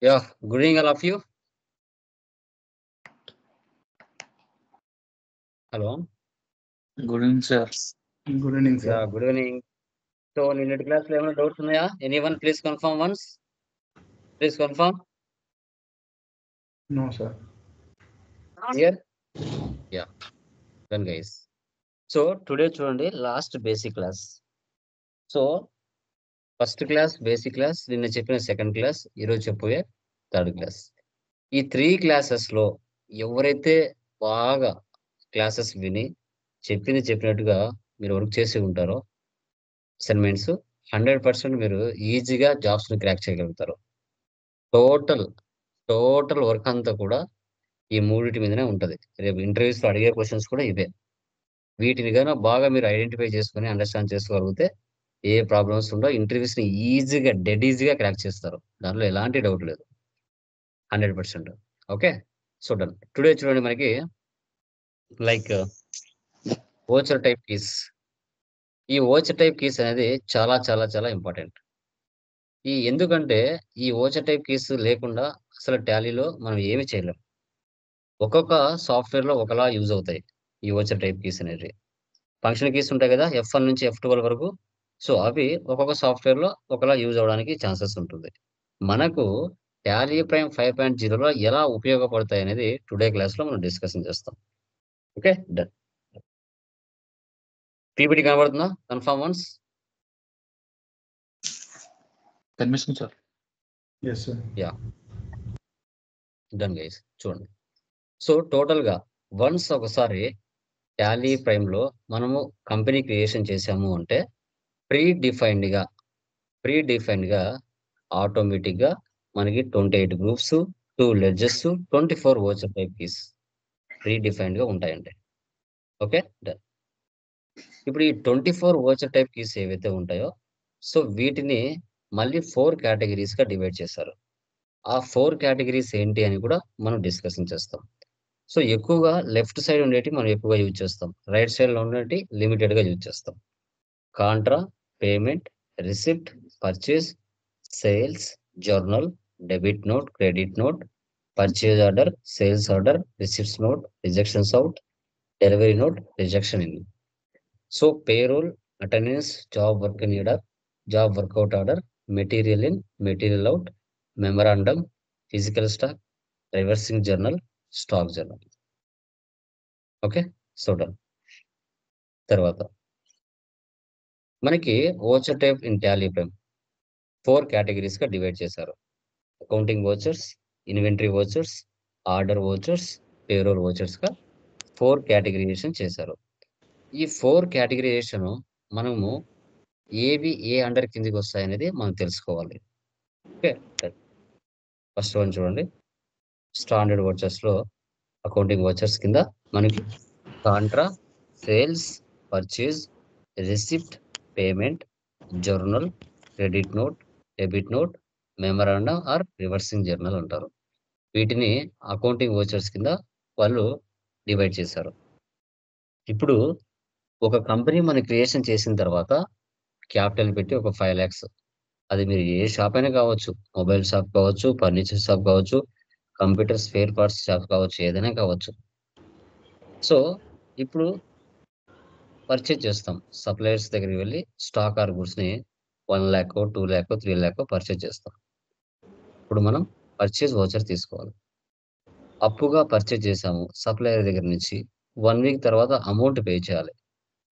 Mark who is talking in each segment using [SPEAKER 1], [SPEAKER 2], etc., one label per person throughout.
[SPEAKER 1] Yeah, good evening, all of you. Hello.
[SPEAKER 2] Good evening, sir.
[SPEAKER 3] Good evening, sir.
[SPEAKER 1] Yeah, good evening. So, in the class, level doubts unnaya? Anyone, please confirm once. Please confirm.
[SPEAKER 3] No, sir.
[SPEAKER 1] Here. Yeah, done, guys. So, today చూడండి last basic class. So, first class basic class, నిన్న చెప్పిన second class, ఈరోజు చెప్పబోయే third class. ఈ 3 క్లాసెస్‌లో ఎవరైతే బాగా classes విని చెప్పినట్టుగా మీరు వర్క్ చేసి ఉంటారో అసైన్‌మెంట్స్ 100% మీరు ఈజీగా జాబ్స్‌ని క్రాక్ చేయగలుగుతారు. టోటల్, టోటల్ వర్క్ అంతా కూడా ఈ మూడిటి మీదనే ఉంటది. రేపు ఇంటర్వ్యూస్‌లో అడిగే క్వెషన్స్ కూడా ఇవే. వీటిని గాన బాగా మీరు ఐడెంటిఫై చేసుకొని, అండర్‌స్టాండ్ చేసుకోగలిగితే ఏ ప్రాబ్లమ్స్ ఉండవు. ఇంటర్వ్యూస్‌ని ఈజీగా, డెడ్ ఈజీగా క్రాక్ చేస్తారు. దాంట్లో ఎలాంటి డౌట్ లేదు. 100%. ఓకే. So, done. టుడే చూడండి మనకి లైక్ వోచర్ టైప్ కీస్. ఈ వోచర్ టైప్ కీస్ అనేది చాలా ఇంపార్టెంట్. ఎందుకంటే ఈ వోచర్ టైప్ కీస్ లేకుండా అసలు టాలీలో మనం ఏమి చేయలేం. ఒక్కొక్క సాఫ్ట్‌వేర్‌లో ఒకలా యూజ్ అవుతాయి. ఈ వోచర్ టైప్ కీస్ అనేటివి. ఫంక్షన్ కీస్ ఉంటాయి కదా! F1 నుంచి F12 వరకు. సో, అవి ఒక్కొక్క సాఫ్ట్‌వేర్‌లో ఒకలా యూజ్ అవ్వడానికి ఛాన్సెస్ ఉంటుంది. మనకు టాలీ ప్రైమ్ 5.0లో ఎలా ఉపయోగపడతాయనేది టుడే క్లాస్‌లో మనం డిస్కషన్ చేస్తాం. ఓకే. డన్. పీపీటీ కనబడుతుందా? Confirm once.
[SPEAKER 2] Permission, sir.
[SPEAKER 3] Yes, sir.
[SPEAKER 1] Yeah! Done guys. చూడండి. సో, టోటల్‌గా వన్స్ ఒకసారి టాలీ ప్రైమ్‌లో మనము కంపెనీ క్రియేషన్ చేశాము అంటే ప్రీ డిఫైన్డ్‌గా ఆటోమేటిక్‌గా మనకి 28 groups, 2 ledgers, 24 voucher type keys pre డిఫైన్డ్‌గా ఉంటాయండి. ఓకే. డన్. ఇప్పుడు ఈ 24 వోచర్ టైప్ కీస్ ఏవైతే ఉంటాయో, సో, వీటిని మళ్ళీ 4 కేటగరీస్‌గా డివైడ్ చేశారు. ఆ 4 కేటగరీస్ ఏంటి అని కూడా మనం డిస్కషన్ చేస్తాం. సో, ఎక్కువగా లెఫ్ట్ సైడ్ ఉండేటివి మనం ఎక్కువగా యూజ్ చేస్తాం. రైట్ సైడ్‌లో ఉండేటివి లిమిటెడ్‌గా యూజ్ చేస్తాం. Contra, payment, receipt, purchase, sales, journal, debit note, credit note, purchase order, sales order, receipts note, rejections out, delivery note, rejection in. So, payroll, attendance, job work in order, job work out order, material in, material out, memorandum, physical stock, reversing journal, stock journal. Okay. So, done. తర్వాత మనకి voucher type in Tally Prime 4 కేటగరీస్‌గా divide చేశారు. Accounting vouchers, inventory vouchers, order vouchers, payroll వోచర్స్‌గా 4 categorisation చేశారు. ఈ 4 categorisation మనము ఏవి ఏ under కిందకొస్తాయనేది మనం తెలుసుకోవాలి. ఓకే. డన్. ఫస్ట్ వన్ చూడండి. స్టాండర్డ్ వోచర్స్‌లో అకౌంటింగ్ వోచర్స్ కింద మనకి contra, sales, purchase, receipt, payment, journal, credit note, debit note, memorandum or reversing journal అంటారు. వీటిని అకౌంటింగ్ వోచర్స్ కింద వాళ్ళు డివైడ్ చేశారు. ఇప్పుడు ఒక కంపెనీ మనం క్రియేషన్ చేసిన తర్వాత క్యాపిటల్ పెట్టి ఒక 5 లాక్స్, అది మీరు ఏ షాప్ అయినా కావచ్చు. మొబైల్ షాప్ కావచ్చు, ఫర్నిచర్ షాప్ కావచ్చు, కంప్యూటర్ స్పేర్ పార్ట్స్ షాప్ కావచ్చు, ఏదైనా కావచ్చు. సో, ఇప్పుడు పర్చేజ్ చేస్తాం. సప్లయర్స్ దగ్గరికి వెళ్లి స్టాక్ ఆర్ గూడ్స్‌ని 1,00,000, 2,00,000, 3,00,000 పర్చేజ్ చేస్తాం. ఇప్పుడు మనం పర్చేజ్ వోచర్ తీసుకోవాలి. అప్పుగా పర్చేజ్ చేశాము సప్లయర్ దగ్గర నుంచి. 1 వీక్ తర్వాత అమౌంట్ పే చేయాలి.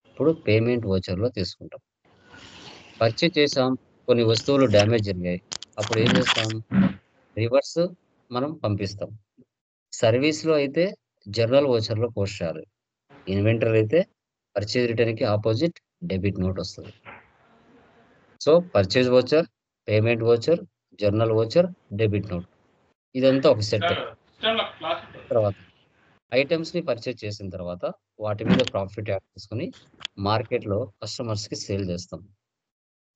[SPEAKER 1] ఇప్పుడు పేమెంట్ వోచర్‌లో తీసుకుంటాం. పర్చేజ్ చేశాం. కొన్ని వస్తువులు డ్యామేజ్ జరిగాయి. అప్పుడు ఏం చేస్తాం? రివర్స్ మనం పంపిస్తాం. సర్వీస్‌లో అయితే జనరల్ వోచర్‌లో పోస్ట్ చేయాలి. ఇన్వెంటరీ అయితే పర్చేజ్ రిటర్న్‌కి అపోజిట్ డెబిట్ నోట్ వస్తది. So, purchase voucher, payment voucher, journal voucher, debit note. ఇదంతా ఒక సెట్. తర్వాత ఐటెమ్స్‌ని పర్చేజ్ చేసిన తర్వాత వాటి మీద ప్రాఫిట్ యాడ్ చేసుకొని మార్కెట్‌లో కస్టమర్స్‌కి సేల్ చేస్తాం.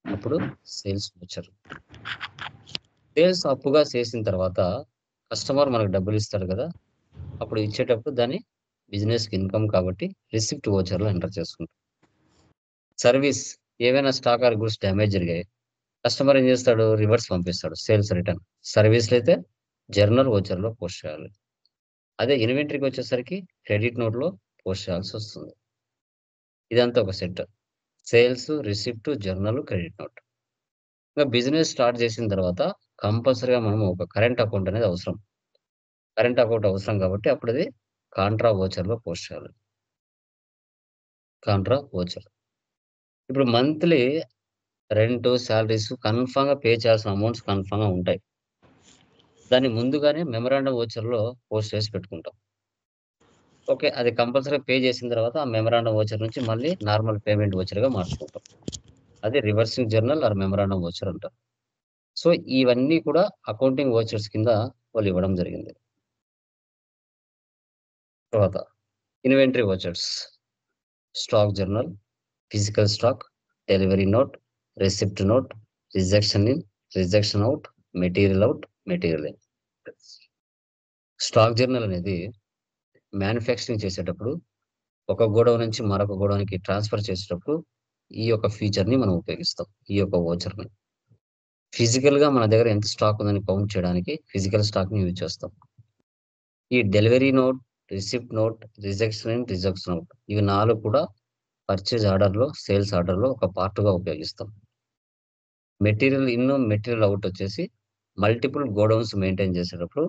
[SPEAKER 1] అప్పుడు సేల్స్ వోచర్. సేల్స్ అప్పుగా చేసిన తర్వాత కస్టమర్ మనకు డబ్బులిస్తాడు కదా! అప్పుడు ఇచ్చేటప్పుడు దాన్ని బిజినెస్‌కి ఇన్‌కమ్ కాబట్టి రిసిప్ట్ వోచర్‌లో ఎంటర్ చేసుకుంటాం. సర్వీస్ ఏవైనా స్టాక్ ఆర్ గూడ్స్ డ్యామేజ్ జరిగాయి. కస్టమర్ ఏం చేస్తాడు? రివర్స్ పంపిస్తాడు, సేల్స్ రిటర్న్. సర్వీస్లో అయితే జర్నల్ ఓచర్లో పోస్ట్ చేయాలి. అదే ఇన్వెంటరీకి వచ్చేసరికి క్రెడిట్ నోట్లో పోస్ట్ చేయాల్సి వస్తుంది. ఇదంతా ఒక set. Sales, receipt, journal, credit note. ఇంకా బిజినెస్ స్టార్ట్ చేసిన తర్వాత కంపల్సరీగా మనం ఒక కరెంట్ అకౌంట్ అనేది అవసరం. కరెంట్ అకౌంట్ అవసరం కాబట్టి అప్పుడు అది కాంట్రా ఓచర్లో పోస్ట్ చేయాలి. Contra voucher. ఇప్పుడు మంత్లీ రెంట్, సాలరీస్ కన్ఫామ్‌గా పే చేయాల్సిన అమౌంట్స్ కన్ఫామ్‌గా ఉంటాయి. దాన్ని ముందుగానే మెమరాండం ఓచర్‌లో పోస్ట్ చేసి పెట్టుకుంటాం. ఓకే. అది కంపల్సరీగా పే చేసిన తర్వాత ఆ మెమరాండం ఓచర్ నుంచి మళ్ళీ నార్మల్ పేమెంట్ ఓచర్‌గా మార్చుకుంటాం. అది reversing journal or memorandum voucher అంటారు. సో, ఇవన్నీ కూడా అకౌంటింగ్ ఓచర్స్ కింద వాళ్ళు ఇవ్వడం జరిగింది. తర్వాత inventory vouchers. Stock journal, physical stock, delivery note, receipt note, rejection in, rejection out, material out, material in. Stock journal అనేది మ్యానుఫ్యాక్చరింగ్ చేసేటప్పుడు ఒక గోడౌన్ నుంచి మరొక గోడౌన్‌కి ట్రాన్స్‌ఫర్ చేసేటప్పుడు ఈ యొక్క ఫీచర్‌ని మనం ఉపయోగిస్తాం. ఈ యొక్క వోచర్‌ని. ఫిజికల్‌గా మన దగ్గర ఎంత స్టాక్ ఉందని కౌంట్ చేయడానికి ఫిజికల్ స్టాక్‌ని యూజ్ చేస్తాం. ఈ delivery note, receipt note, rejection in, rejection out ఇవి 4 కూడా పర్చేజ్ ఆర్డర్‌లో, సేల్స్ ఆర్డర్‌లో ఒక పార్ట్‌గా ఉపయోగిస్తాం. మెటీరియల్ ఇన్, మెటీరియల్ అవుట్ వచ్చేసి మల్టిపుల్ గోడౌన్స్ మెయింటైన్ చేసేటప్పుడు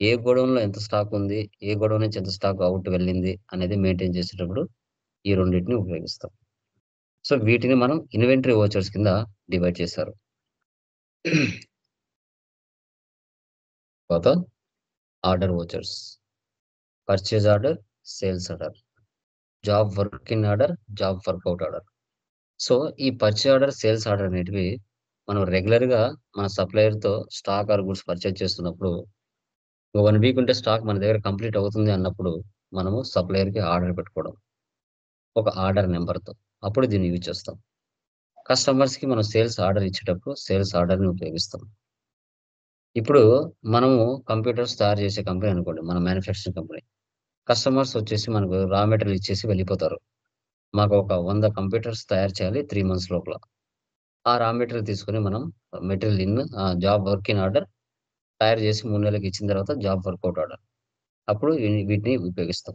[SPEAKER 1] ఏ గోడౌన్‌లో ఎంత స్టాక్ ఉంది, ఏ గోడౌన్ నుంచి ఎంత స్టాక్ అవుట్ వెళ్ళింది అనేది మెయింటైన్ చేసేటప్పుడు ఈ రెండిటిని ఉపయోగిస్తాం. సో, వీటిని మనం ఇన్వెంటరీ వోచర్స్ కింద డివైడ్ చేశారు. తర్వాత order vouchers. Purchase order, sales order, job work in order, job work out order. So, ఈ పర్చేజ్ ఆర్డర్, సేల్స్ ఆర్డర్ అనేటివి మనం రెగ్యులర్‌గా మన సప్లయర్‌తో స్టాక్ ఆర్ గూడ్స్ పర్చేజ్ చేస్తున్నప్పుడు 1 వీక్ ఉంటే స్టాక్ మన దగ్గర కంప్లీట్ అవుతుంది అన్నప్పుడు మనము సప్లయర్‌కి ఆర్డర్ పెట్టుకోవడం. ఒక ఆర్డర్ నంబర్‌తో. అప్పుడు దీన్ని యూజ్ చేస్తాం. కస్టమర్స్‌కి మనం సేల్స్ ఆర్డర్ ఇచ్చేటప్పుడు సేల్స్ ఆర్డర్‌ని ఉపయోగిస్తాం. ఇప్పుడు మనము కంప్యూటర్స్ తయారు చేసే కంపెనీ అనుకోండి. మన మ్యానుఫ్యాక్చరింగ్ కంపెనీ. కస్టమర్స్ వచ్చేసి మనకు రా మెటీరియల్ ఇచ్చేసి వెళ్ళిపోతారు. మాకు ఒక 100 కంప్యూటర్స్ తయారు చేయాలి 3 మంత్స్ లోపల. ఆ రా మెటీరియల్ తీసుకొని మనం material in job work in order తయారు చేసి 3 నెలలకి ఇచ్చిన తర్వాత జాబ్ వర్కౌట్ ఆర్డర్. అప్పుడు వీటిని ఉపయోగిస్తాం.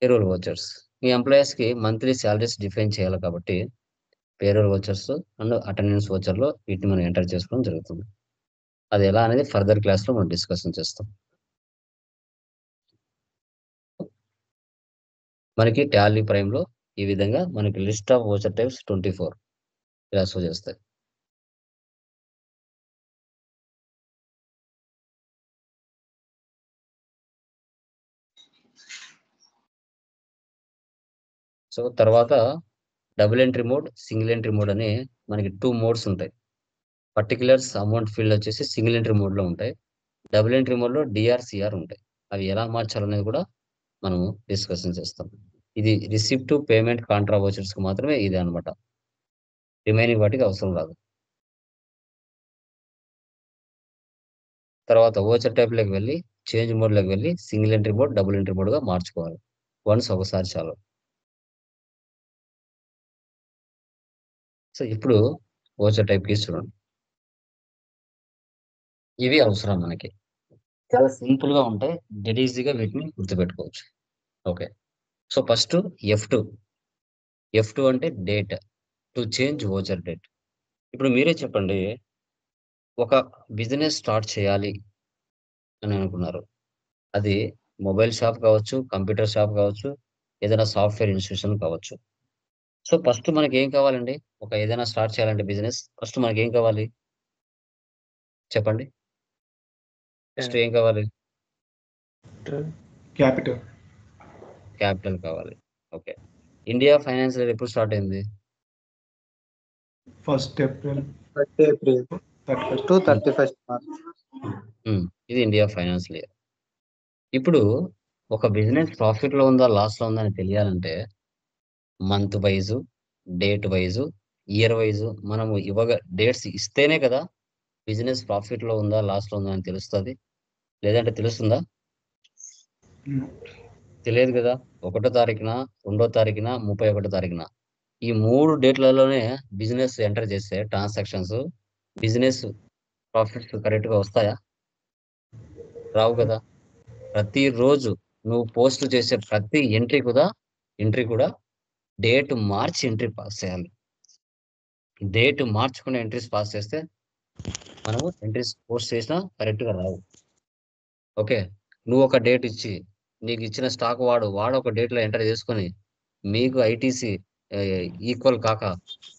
[SPEAKER 1] Payroll vouchers. ఈ ఎంప్లాయీస్‌కి మంత్లీ సాలరీస్ డిఫైన్ చేయాలి కాబట్టి పేరోల్ వోచర్స్ అండ్ అటెండెన్స్ వోచర్‌లో వీటిని మనం ఎంటర్ చేసుకోవడం జరుగుతుంది. అది ఎలా అనేది ఫర్దర్ క్లాస్‌లో మనం డిస్కషన్ చేస్తాం. మనకి టాలీ ప్రైమ్‌లో ఈ విధంగా మనకి లిస్ట్ ఆఫ్ వోచర్ టైప్స్ 24 ఇలా షో చేస్తాయి. సో, తర్వాత double entry mode, single entry mode అని మనకి 2 మోడ్స్ ఉంటాయి. పర్టిక్యులర్స్ అమౌంట్ ఫీల్డ్ వచ్చేసి సింగిల్ ఎంట్రీ మోడ్‌లో ఉంటాయి. డబుల్ ఎంట్రీ మోడ్‌లో డీఆర్, సీఆర్ ఉంటాయి. అవి ఎలా మార్చాలనేది కూడా మనము డిస్కషన్ చేస్తాం. ఇది రిసిప్ట్, పేమెంట్, కాంట్రా వోచర్స్‌కి మాత్రమే ఇదే అన్నమాట. రిమైనింగ్ వాటికి అవసరం రాదు. తర్వాత వోచర్ టైప్‌లోకి వెళ్లి చేంజ్ మోడ్‌లోకి వెళ్లి single entry mode, double entry మోడ్‌గా మార్చుకోవాలి. వన్స్ ఒకసారి చాలు. సో, ఇప్పుడు వోచర్ టైప్ కీస్ చూడండి. ఇవి అవసరం మనకి. చాలా సింపుల్‌గా ఉంటాయి. డెడ్ ఈజీగా వీటిని గుర్తుపెట్టుకోవచ్చు. Okay. So, first F two. F two అంటే date. To change voucher date. ఇప్పుడు మీరే చెప్పండి. ఒక బిజినెస్ స్టార్ట్ చేయాలి అని అనుకున్నారు. అది మొబైల్ షాప్ కావచ్చు, కంప్యూటర్ షాప్ కావచ్చు, ఏదైనా సాఫ్ట్‌వేర్ ఇన్‌స్టిట్యూషన్ కావచ్చు. సో, ఫస్ట్ మనకేం కావాలండి? ఒక ఏదైనా స్టార్ట్ చేయాలంటే బిజినెస్ ఫస్ట్ మనకేం కావాలి? చెప్పండి. ఫస్ట్ ఏం కావాలి?
[SPEAKER 3] Capital.
[SPEAKER 1] క్యాపిటల్ కావాలి. ఓకే. ఇండియా ఫైనాన్షియల్ ఇయర్ ఎప్పుడు స్టార్ట్ అయింది?
[SPEAKER 3] 1st April,
[SPEAKER 4] 1st April
[SPEAKER 3] 31st.
[SPEAKER 4] to 31st March.
[SPEAKER 1] ఇది ఇండియా ఫైనాన్షియల్ ఇయర్. ఇప్పుడు ఒక బిజినెస్ ప్రాఫిట్‌లో ఉందా? లాస్‌లో ఉందా? అని తెలియాలంటే month Vaisu, date Vaisu, year Vaisu మనము డేట్స్ ఇస్తేనే కదా బిజినెస్ ప్రాఫిట్‌లో ఉందా? లాస్‌లో ఉందా? అని తెలుస్తది. లేదంటే తెలుస్తుందా?
[SPEAKER 3] No.
[SPEAKER 1] తెలియదు కదా! 1 తారీఖున, 2 తారీఖున, 31 తారీఖున. ఈ 3 డేట్లలోనే బిజినెస్ ఎంటర్ చేస్తే ట్రాన్సాక్షన్స్ బిజినెస్ ప్రాఫిట్స్ కరెక్ట్ గా వస్తాయా? రావు కదా. ప్రతిరోజు నువ్వు పోస్ట్ చేసే ప్రతి ఎంట్రీ కూడా డేట్ మార్చి ఎంట్రీ పాస్ చేయాలి. డేట్ మార్చుకునే ఎంట్రీస్ పాస్ చేస్తే మనము ఎంట్రీస్ పోస్ట్ చేసినా కరెక్ట్ గా రావు. ఓకే, నువ్వు ఒక డేట్ ఇచ్చి నీకు ఇచ్చిన స్టాక్ వాడు ఒక డేట్ లో ఎంటర్ చేసుకొని మీకు ఐటీసీ ఈక్వల్ కాక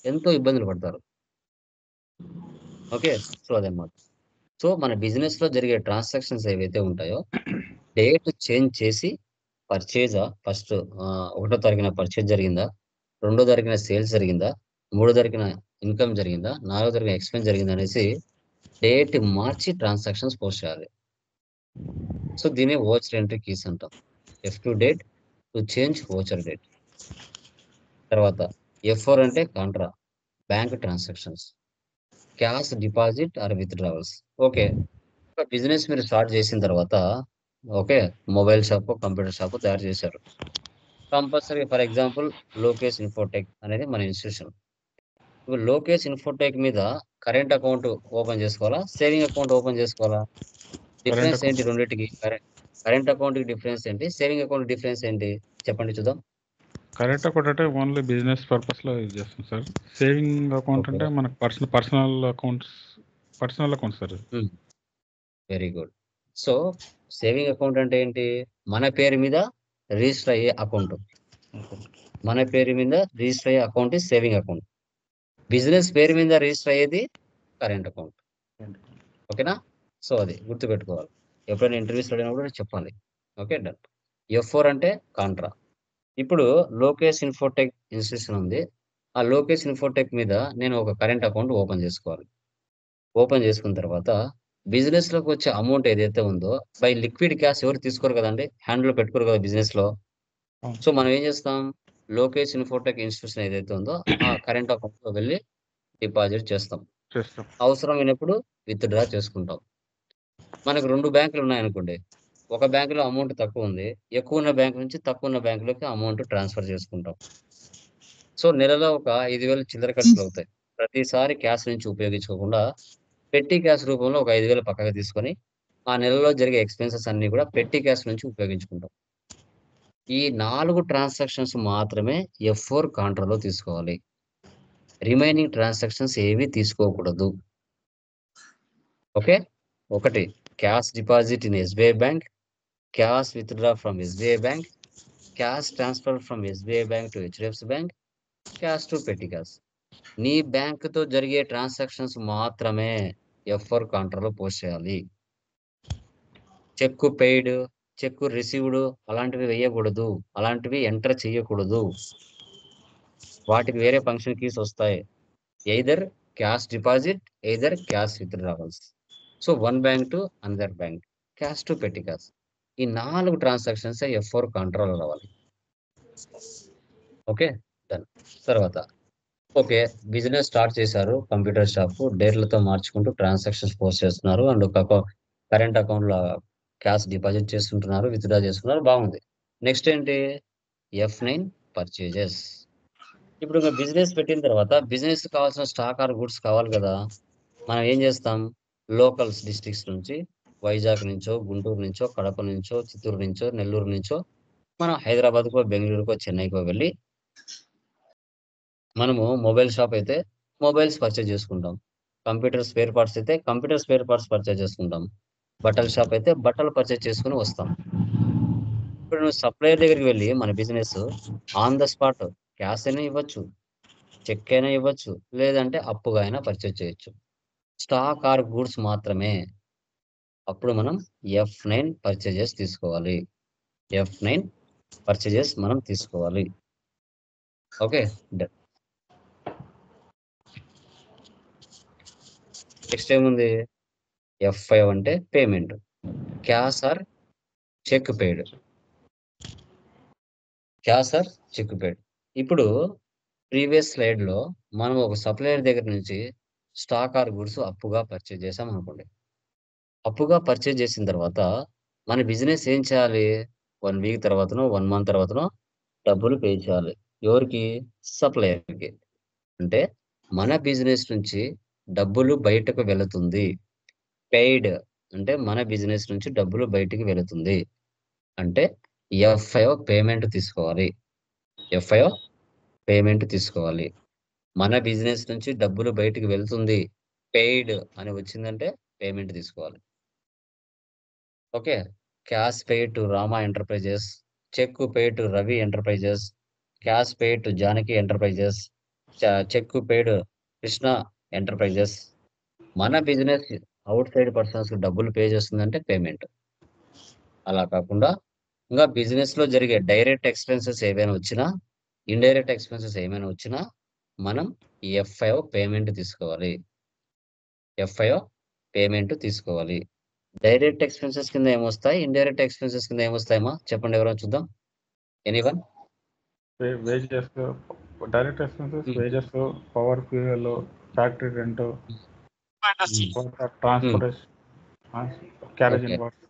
[SPEAKER 1] ఎంతో ఇబ్బందులు పడతారు. ఓకే, సో అదనమాట. సో మన బిజినెస్ లో జరిగే ట్రాన్సాక్షన్స్ ఏవైతే ఉంటాయో డేట్ చేంజ్ చేసి పర్చేజా ఫస్ట్ 1వ తారీఖున పర్చేజ్ జరిగిందా, 2వ తారీఖున సేల్స్ జరిగిందా, 3వ తారీఖున ఇన్కమ్ జరిగిందా, 4వ తారీఖున ఎక్స్పెన్స్ జరిగిందా అనేసి డేట్ మార్చి ట్రాన్సాక్షన్స్ పోస్ట్ చేయాలి. సో దీనే వాచర్ ఎంట్రీ కీస్ అంటాం. F2 date to change voucher date. తర్వాత F4 అంటే contra, bank transactions, cash deposit or withdrawals. Okay, ఒక బిజినెస్ మీరు స్టార్ట్ చేసిన తర్వాత okay, mobile shop computer shop తయారు చేశారు. Compulsory for example Lokesh Infotech అనేది మన ఇన్స్టిట్యూషన్. ఇప్పుడు లోకేష్ ఇన్ఫోటెక్ మీద కరెంట్ అకౌంట్ ఓపెన్ చేసుకోవాలా, సేవింగ్ అకౌంట్ ఓపెన్ చేసుకోవాలా? డిఫరెన్స్ ఏంటి రెండింటికి? కరెంట్ అకౌంట్ కి డిఫరెన్స్ ఏంటి, సేవింగ్ అకౌంట్ డిఫరెన్స్ ఏంటి చెప్పండి చూద్దాం.
[SPEAKER 5] కరెంట్ అకౌంట్ అంటే ఓన్లీ బిజినెస్ పర్పస్ లో యూజ్ చేస్తాం సార్. Saving account
[SPEAKER 1] Okay.
[SPEAKER 5] అంటే మనకు personal account sir.
[SPEAKER 1] Very good. So saving account అంటే ఏంటి? మన పేరు మీద రిజిస్టర్ అయ్యే అకౌంట్. మన పేరు మీద రిజిస్టర్ అయ్యే అకౌంట్ సేవింగ్ అకౌంట్. బిజినెస్ పేరు మీద రిజిస్టర్ అయ్యేది కరెంట్ అకౌంట్. ఓకేనా? సో అది గుర్తుపెట్టుకోవాలి. ఎప్పుడైనా ఇంటర్వ్యూస్ అడిగినప్పుడు చెప్పాలి. Okay, done. F4 అంటే కాంట్రా. ఇప్పుడు లోకేష్ ఇన్ఫోటెక్ ఇన్స్టిట్యూషన్ ఉంది. ఆ లోకేష్ ఇన్ఫోటెక్ మీద నేను ఒక కరెంట్ అకౌంట్ ఓపెన్ చేసుకోవాలి. ఓపెన్ చేసుకున్న తర్వాత బిజినెస్ లోకి వచ్చే అమౌంట్ ఏదైతే ఉందో బై లిక్విడ్ క్యాష్ ఎవరు తీసుకోరు కదండి, హ్యాండ్ లో పెట్టుకోరు కదా బిజినెస్ లో.
[SPEAKER 5] అవును.
[SPEAKER 1] సో మనం ఏం చేస్తాం, లోకేష్ ఇన్ఫోటెక్ ఇన్స్టిట్యూషన్ ఏదైతే ఉందో ఆ కరెంట్ అకౌంట్ లో వెళ్ళి డిపాజిట్ చేస్తాం. అవసరమైనప్పుడు విత్డ్రా చేసుకుంటాం. మనకు 2 బ్యాంకులు ఉన్నాయనుకోండి, ఒక బ్యాంకులో అమౌంట్ తక్కువ ఉంది, ఎక్కువ ఉన్న బ్యాంక్ నుంచి తక్కువ ఉన్న బ్యాంకులోకి అమౌంట్ ట్రాన్స్ఫర్ చేసుకుంటాం. సో నెలలో ఒక 5,000 చిల్లర ఖర్చులు అవుతాయి. ప్రతిసారి క్యాష్ నుంచి ఉపయోగించుకోకుండా పెట్టి క్యాష్ రూపంలో ఒక 5,000 పక్కగా తీసుకొని ఆ నెలలో జరిగే ఎక్స్పెన్సెస్ అన్ని కూడా పెట్టి క్యాష్ నుంచి ఉపయోగించుకుంటాం. ఈ 4 ట్రాన్సాక్షన్స్ మాత్రమే F4 కాంట్రాలో తీసుకోవాలి. రిమైనింగ్ ట్రాన్సాక్షన్స్ ఏవి తీసుకోకూడదు. ఓకే, ఒకటి cash deposit in SBI bank, cash withdraw from SBI bank, cash transfer from SBI bank to HDFC bank, cash to పెట్టి క్యాష్. నీ బ్యాంక్ తో జరిగే ట్రాన్సాక్షన్స్ మాత్రమే F4 కాంట్రాలో పోస్ట్ చేయాలి. చెక్ పెయిడ్, చెక్ రిసీవ్డ్ అలాంటివి వేయకూడదు, అలాంటివి ఎంటర్ చేయకూడదు. వాటికి వేరే ఫంక్షన్ కీస్ వస్తాయి. Either cash deposit, either cash withdrawals. So one bank to another bank, cash to పెట్టి క్యాష్. ఈ 4 ట్రాన్సాక్షన్స్ F4 కాంట్రాలో రావాలి. Okay, done. తర్వాత ఓకే, బిజినెస్ స్టార్ట్ చేశారు, కంప్యూటర్ షాప్ డేట్లతో మార్చుకుంటూ ట్రాన్సాక్షన్స్ పోస్ట్ చేస్తున్నారు అండ్ కరెంట్ అకౌంట్ లో cash deposit చేస్తుంటున్నారు, withdraw చేస్తున్నారు, బాగుంది. నెక్స్ట్ ఏంటి? F9 purchases. ఇప్పుడు ఇంకా బిజినెస్ పెట్టిన తర్వాత బిజినెస్ కావాల్సిన స్టాక్ ఆర్ గుడ్స్ కావాలి కదా. మనం ఏం చేస్తాం, లోకల్స్ డిస్ట్రిక్ట్స్ నుంచి వైజాగ్ నుంచో, గుంటూరు నుంచో, కడప నుంచో, చిత్తూరు నుంచో, నెల్లూరు నుంచో మనం హైదరాబాద్కో, బెంగళూరుకో, చెన్నైకో వెళ్ళి మనము మొబైల్ షాప్ అయితే మొబైల్స్ పర్చేజ్ చేసుకుంటాం, కంప్యూటర్ స్పేర్ పార్ట్స్ అయితే కంప్యూటర్ స్పేర్ పార్ట్స్ పర్చేజ్ చేసుకుంటాం, బట్టల షాప్ అయితే బట్టలు పర్చేజ్ చేసుకుని వస్తాం. ఇప్పుడు నువ్వు సప్లయర్ దగ్గరికి వెళ్ళి మన business on the spot cash అయినా ఇవ్వచ్చు, చెక్ అయినా ఇవ్వచ్చు, లేదంటే అప్పుగా అయినా పర్చేజ్ చేయొచ్చు. స్టాక్ ఆర్ గూడ్స్ మాత్రమే. అప్పుడు మనం F9 పర్చేజెస్ తీసుకోవాలి. F9 పర్చేజెస్ మనం తీసుకోవాలి. Okay, done. నెక్స్ట్ ఏముంది? F5 అంటే payment, cash or cheque paid. Cash or cheque paid. ఇప్పుడు ప్రీవియస్ స్లైడ్ లో మనం ఒక సప్లయర్ దగ్గర నుంచి స్టాక్ ఆర్ గుడ్స్ అప్పుగా పర్చేజ్ చేసాం అనుకోండి. అప్పుగా పర్చేజ్ చేసిన తర్వాత మన బిజినెస్ ఏం చేయాలి? 1 వీక్ తర్వాతనో 1 మంత్ తర్వాతనో డబ్బులు పే చేయాలి. ఎవరికి? సప్లయర్కి. అంటే మన బిజినెస్ నుంచి డబ్బులు బయటకు వెళుతుంది. పెయిడ్ అంటే మన బిజినెస్ నుంచి డబ్బులు బయటికి వెళుతుంది అంటే ఎఫ్ఐఓ పేమెంట్ తీసుకోవాలి. ఎఫ్ఐఓ పేమెంట్ తీసుకోవాలి. మన బిజినెస్ నుంచి డబ్బులు బయటికి వెళ్తుంది, పెయిడ్ అని వచ్చిందంటే పేమెంట్ తీసుకోవాలి. Okay. Cash paid to Rama enterprises, cheque paid to Ravi enterprises, cash paid to Janaki enterprises, cheque paid Krishna enterprises. మన బిజినెస్ అవుట్ సైడ్ పర్సన్స్ డబ్బులు పే చేస్తుందంటే పేమెంట్. అలా కాకుండా ఇంకా బిజినెస్ లో జరిగే డైరెక్ట్ ఎక్స్పెన్సెస్ ఏవైనా వచ్చినా, ఇండైరెక్ట్ ఎక్స్పెన్సెస్ ఏమైనా వచ్చినా మనం ఎఫ్ఐఓ పేమెంట్ తీసుకోవాలి. ఎఫ్ఐఓ పేమెంట్ తీసుకోవాలి. డైరెక్ట్ ఎక్స్పెన్సెస్ కింద ఏమొస్తాయి, ఇండైరెక్ట్ ఎక్స్పెన్సెస్ కింద ఏమొస్తాయమ్మా? చెప్పండి, ఎవరో చూద్దాం. Anyone?
[SPEAKER 5] Wages, direct expenses, wages, power, fuel, factory rent, transportation, carriage
[SPEAKER 1] okay.
[SPEAKER 5] Invoice.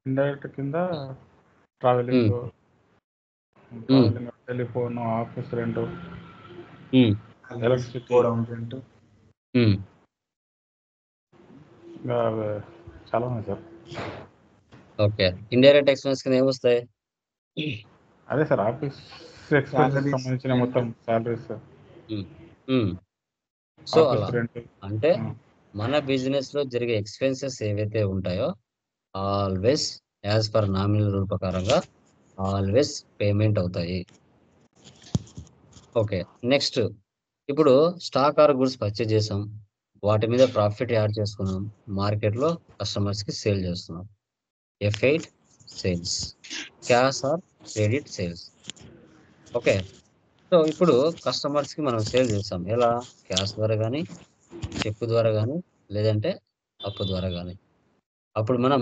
[SPEAKER 5] Indirect కింద travelling, telephone, office rent, electricity,
[SPEAKER 3] godown rent.
[SPEAKER 5] ఇంకా చాలా ఉన్నాయి సార్.
[SPEAKER 1] ఓకే. ఇండైరెక్ట్ ఎక్స్పెన్స్ కింద ఏమొస్తాయి?
[SPEAKER 5] అదే సార్, ఆఫీస్ ఎక్స్పెన్సెస్
[SPEAKER 3] Salaries,
[SPEAKER 5] సంబంధించిన
[SPEAKER 3] rent.
[SPEAKER 5] మొత్తం సాలరీస్,
[SPEAKER 1] సో
[SPEAKER 5] ఆఫీస్
[SPEAKER 1] అలా
[SPEAKER 5] రెంట్.
[SPEAKER 1] అంటే మన బిజినెస్ లో జరిగే ఎక్స్పెన్సెస్ ఏవైతే ఉంటాయో always as per nominal rule ప్రకారంగా ఆల్వేస్ పేమెంట్ అవుతాయి. ఓకే. నెక్స్ట్, ఇప్పుడు స్టాక్ ఆర్ గుడ్స్ పర్చేజ్ చేసాం, వాటి మీద ప్రాఫిట్ యాడ్ చేసుకున్నాం, మార్కెట్ లో కస్టమర్స్ కి సేల్ చేస్తున్నాం. F8 sales, cash or credit sales. Okay. So ఇప్పుడు కస్టమర్స్ కి మనం సేల్ చేస్తాం, ఎలా? క్యాష్ ద్వారా కానీ, చెక్ ద్వారా కానీ, లేదంటే అప్పు ద్వారా కానీ. అప్పుడు మనం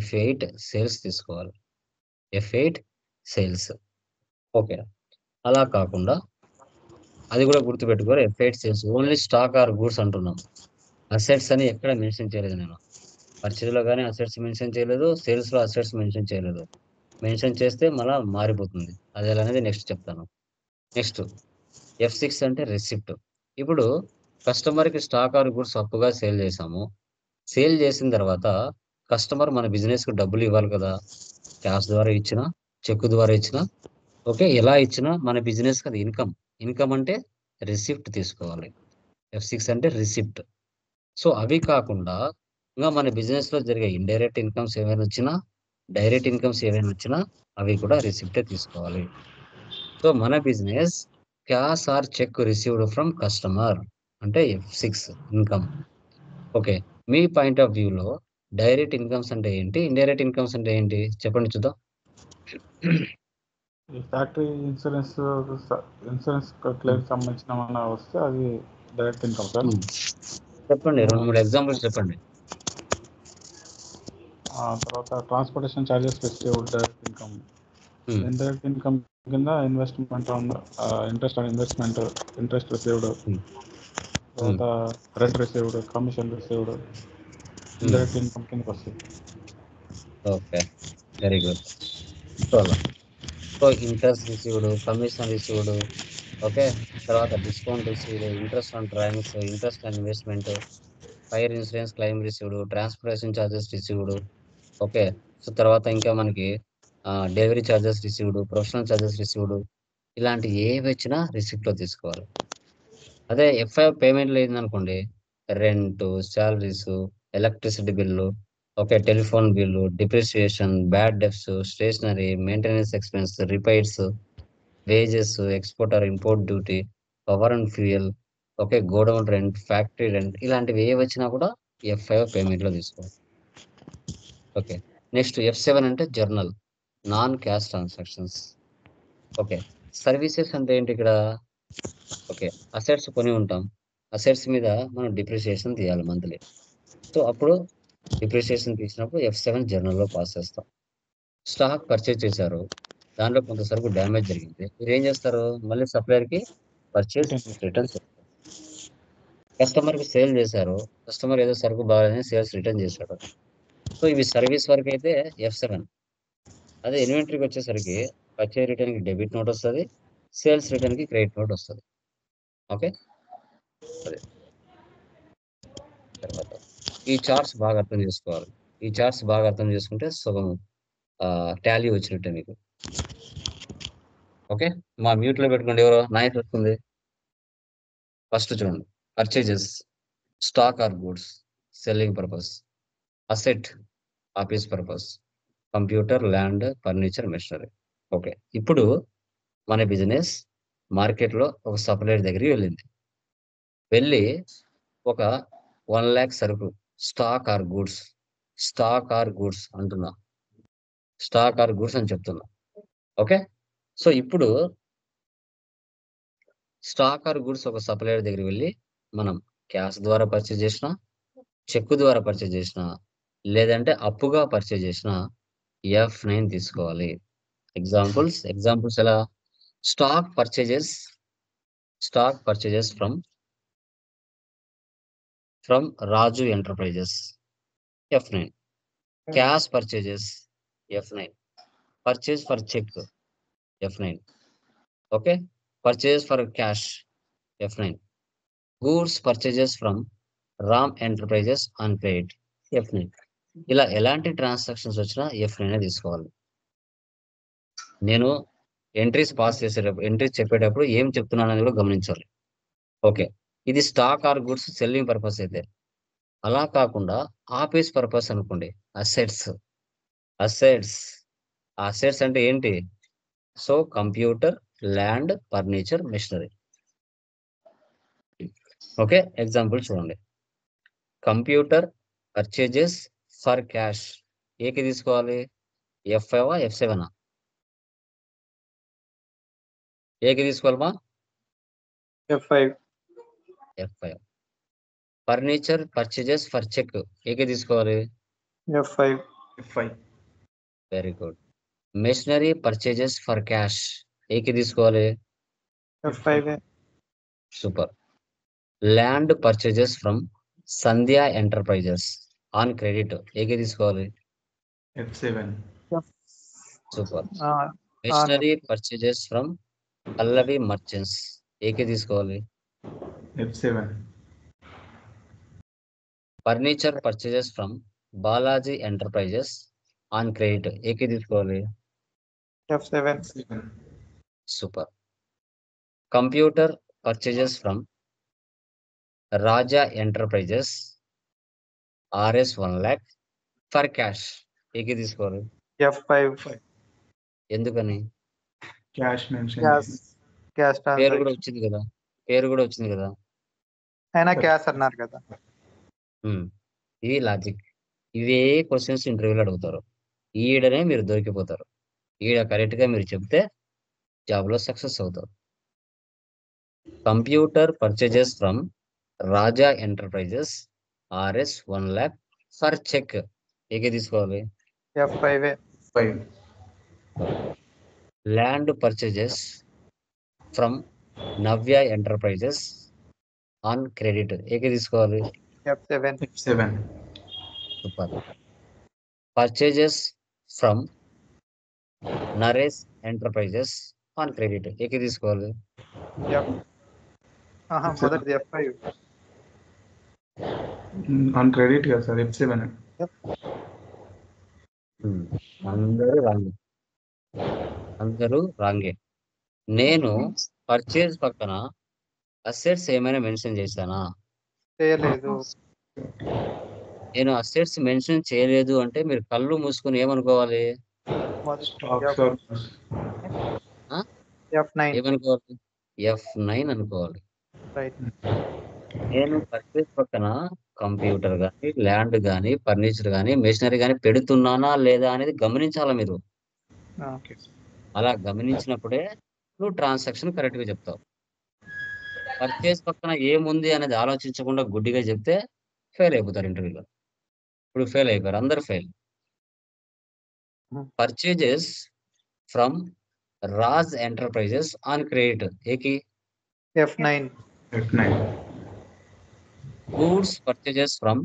[SPEAKER 1] F8 సేల్స్ తీసుకోవాలి. F8 sales. ఓకే. అలా కాకుండా అది కూడా గుర్తుపెట్టుకోరు, F8 sales only stock or goods అంటున్నాం. అసెట్స్ అని ఎక్కడ మెన్షన్ చేయలేదు నేను. పర్చేజ్ లో కానీ అసెట్స్ మెన్షన్ చేయలేదు, సేల్స్ లో అసెట్స్ మెన్షన్ చేయలేదు. మెన్షన్ చేస్తే మళ్ళా మారిపోతుంది. అది ఎలా అనేది నెక్స్ట్ చెప్తాను. నెక్స్ట్ F6 అంటే రిసిప్ట్. ఇప్పుడు కస్టమర్ కి స్టాక్ ఆర్ గుడ్స్ అప్పుగా సేల్ చేసాము. సేల్ చేసిన తర్వాత కస్టమర్ మన బిజినెస్ కు డబ్బులు ఇవ్వాలి కదా. క్యాష్ ద్వారా ఇచ్చినా, చెక్ ద్వారా ఇచ్చినా, ఓకే, ఎలా ఇచ్చినా మన బిజినెస్ కి అది ఇన్కమ్. ఇన్కమ్ అంటే రిసిప్ట్ తీసుకోవాలి. F6 అంటే రిసిప్ట్. సో అవి కాకుండా ఇంకా మన బిజినెస్ లో జరిగే ఇండైరెక్ట్ ఇన్కమ్స్ ఏమైనా వచ్చినా, డైరెక్ట్ ఇన్కమ్స్ ఏమైనా వచ్చినా అవి కూడా రిసిప్టే తీసుకోవాలి. సో మన business cash or check received from customer అంటే F6 income. Okay. Me point of వ్యూలో డైరెక్ట్ ఇన్కమ్స్ అంటే ఏంటి, ఇండైరెక్ట్ ఇన్కమ్స్ అంటే ఏంటి చెప్పండి చూద్దాం.
[SPEAKER 5] ఈ ఫ్యాక్టరీ ఇన్సూరెన్స్ క్లెయిమ్ సంబంధించిన ఏమన్నా వస్తే అది డైరెక్ట్ ఇన్కమ్ సార్.
[SPEAKER 1] చెప్పండి, 2-3 ఎగ్జాంపుల్స్ చెప్పండి.
[SPEAKER 5] తర్వాత transportation charges received direct income. Indirect income కింద investment on interest on investment, interest received, తర్వాత rent received, commission received, indirect income కిందకి వస్తుంది.
[SPEAKER 1] Okay, very good. సో అలా, so interest received, commission received, okay, తర్వాత discount received, interest on drawings, interest on investment, fire insurance claim received, transportation charges received. Okay. So తర్వాత ఇంకా మనకి delivery charges received, professional charges received, ఇలాంటి ఏవి వచ్చినా receipt లో తీసుకోవాలి. అదే F5 పేమెంట్ లేదనుకోండి, rent, salaries, electricity bill, okay, telephone bill, depreciation, bad debts, stationery, maintenance expense, repairs, wages, export or import duty, power and fuel, okay, godown rent, factory rent, ఇలాంటివి ఏ వచ్చినా కూడా F5 పేమెంట్ లో తీసుకోవాలి. Okay. Next F7 అంటే journal, non cash transactions. Okay. Services అంటే ఏంటి ఇక్కడ? ఓకే, అసెట్స్ కొని ఉంటాం, అసెట్స్ మీద మనం డిప్రిసియేషన్ తీయాలి మంత్లీ. సో అప్పుడు డిప్రిసియేషన్ తీసినప్పుడు F7 జర్నల్లో పాస్ చేస్తాం. స్టాక్ పర్చేజ్ చేశారు, దాంట్లో కొంత సరుకు డ్యామేజ్ జరిగింది, మీరు ఏం చేస్తారు? మళ్ళీ సప్లయర్ కి పర్చేజ్ రిటర్న్ చేస్తారు. కస్టమర్ కి సేల్ చేశారు, కస్టమర్ ఏదో సరుకు బాగాలేదని సేల్స్ రిటర్న్ చేశాడు. సో ఇవి సర్వీస్ వరకు అయితే F7. అదే ఇన్వెంటరీకి వచ్చేసరికి పర్చేజ్ రిటర్న్ కి డెబిట్ నోట్ వస్తుంది, సేల్స్ రిటర్న్ కి క్రెడిట్ నోట్ వస్తుంది. ఓకే, అదే తర్వాత ఈ చార్ట్స్ బాగా అర్థం చేసుకోవాలి. ఈ చార్ట్స్ బాగా అర్థం చేసుకుంటే సగం టాలీ వచ్చినట్టే మీకు. ఓకే, మా మ్యూట్ లో పెట్టుకోండి. ఎవరో నాయస్ వస్తుంది. ఫస్ట్ చూడండి, purchases, stock or goods, selling purpose, asset, office purpose, computer, land, furniture, machinery. Okay, ఇప్పుడు మన బిజినెస్ మార్కెట్లో ఒక సప్లయర్ దగ్గరికి వెళ్ళింది. వెళ్ళి ఒక 1 lakh సరుకు stock or goods, stock or goods అంటున్నా, స్టాక్ ఆర్ గూడ్స్ అని చెప్తున్నా. ఓకే, సో ఇప్పుడు స్టాక్ ఆర్ గూడ్స్ ఒక సప్లయర్ దగ్గరికి వెళ్ళి మనం క్యాష్ ద్వారా పర్చేజ్ చేసిన, చెక్ ద్వారా పర్చేజ్ చేసిన, లేదంటే అప్పుగా పర్చేజ్ చేసిన F9 తీసుకోవాలి. ఎగ్జాంపుల్స్ ఎలా? Stock purchases from Raju Enterprises, F9. Cash purchases, F9. Purchase for cheque, F9. Okay, purchase for cash, F9. Goods purchases from Ram Enterprises on credit, F9. ఇలా ఎలాంటి ట్రాన్సాక్షన్స్ వచ్చినా F9 తీసుకోవాలి. నేను ఎంట్రీస్ చెప్పేటప్పుడు ఏం చెప్తున్నానని కూడా గమనించాలి. ఓకే, ఇది stock or goods selling purpose అయితే, అలా కాకుండా ఆఫీస్ పర్పస్ అనుకోండి, అసెట్స్ అంటే ఏంటి? So computer, land, furniture, machinery. Okay, example చూడండి. కంప్యూటర్ పర్చేజెస్ ఫర్ క్యాష్, ఏకి తీసుకోవాలి? F5 F7? ఏకి తీసుకోవాలమ్మా?
[SPEAKER 4] F5.
[SPEAKER 1] F5. Furniture purchases for cheque, ఏకి తీసుకోవాలి?
[SPEAKER 4] F5.
[SPEAKER 3] F5.
[SPEAKER 1] Very good. Machinery purchases for cash, ఏకి తీసుకోవాలి?
[SPEAKER 4] F5.
[SPEAKER 1] Super. Land purchases from Sandhya Enterprises on credit, ఏకి తీసుకోవాలి?
[SPEAKER 3] F7.
[SPEAKER 1] Super. Machinery purchases from Pallavi merchants, ఏకి తీసుకోవాలి?
[SPEAKER 3] F7.
[SPEAKER 1] Furniture purchases from Balaji enterprises on credit, ఏకి తీసుకోవాలి?
[SPEAKER 4] F7.
[SPEAKER 1] Super. Computer purchases from Raja Enterprises RS 1 lakh for cash, ఏకి తీసుకోవాలి?
[SPEAKER 4] F5.
[SPEAKER 1] ఎందుకని?
[SPEAKER 3] Cash mention.
[SPEAKER 4] క్యాష్
[SPEAKER 1] పేరు కూడా
[SPEAKER 4] ట్రాన్సాక్షన్
[SPEAKER 1] వచ్చింది కదా.
[SPEAKER 4] అయినా క్యాష్ అన్నారు కదా.
[SPEAKER 1] ఇది లాజిక్. ఇవే క్వశ్చన్స్ ఇంటర్వ్యూలో అడుగుతారు. ఈడనే మీరు దొరికిపోతారు. ఈడ కరెక్ట్ గా మీరు చెప్తే జాబ్ లో సక్సెస్ అవుతారు. Computer purchases from Raja Enterprises RS 1 lakh for cheque, ఏకే తీసుకోవాలి?
[SPEAKER 4] F5.
[SPEAKER 1] Land purchases from Navya Enterprises on credit, ఏకే తీసుకోవాలి?
[SPEAKER 4] F7.
[SPEAKER 1] Super. Purchases from Naresh Enterprises on credit, ఏకే తీసుకోవాలి?
[SPEAKER 4] మొదటిది F5.
[SPEAKER 3] On credit కదా సార్, F7.
[SPEAKER 1] అందరూ రాంగే. నేను పర్చేజ్ పక్కన అసెట్స్ ఏమైనా మెన్షన్ చేశానా?
[SPEAKER 4] చేయలేదు.
[SPEAKER 1] నేను అసెట్స్ మెన్షన్ చేయలేదు అంటే మీరు కళ్ళు మూసుకొని ఏమనుకోవాలి?
[SPEAKER 3] Stocks or goods.
[SPEAKER 4] F9.
[SPEAKER 1] ఏమనుకోవాలి? F9 అనుకోవాలి.
[SPEAKER 4] రైట్.
[SPEAKER 1] నేను పర్చేజ్ పక్కన కంప్యూటర్ కానీ, ల్యాండ్ కానీ, ఫర్నిచర్ కానీ, మెషినరీ కానీ పెడుతున్నానా లేదా అనేది గమనించాలా మీరు. అలా గమనించినప్పుడే నువ్వు ట్రాన్సాక్షన్ కరెక్ట్ గా చెప్తావు. పర్చేజ్ పక్కన ఏముంది అనేది ఆలోచించకుండా గుడ్డిగా చెప్తే ఫెయిల్ అయిపోతారు ఇంటర్వ్యూలో. ఇప్పుడు ఫెయిల్ అయిపోయారు, అందరు fail. Purchases from Raj enterprises on credit, ఏకి?
[SPEAKER 4] F9.
[SPEAKER 1] గూడ్స్ పర్చేజెస్ ఫ్రమ్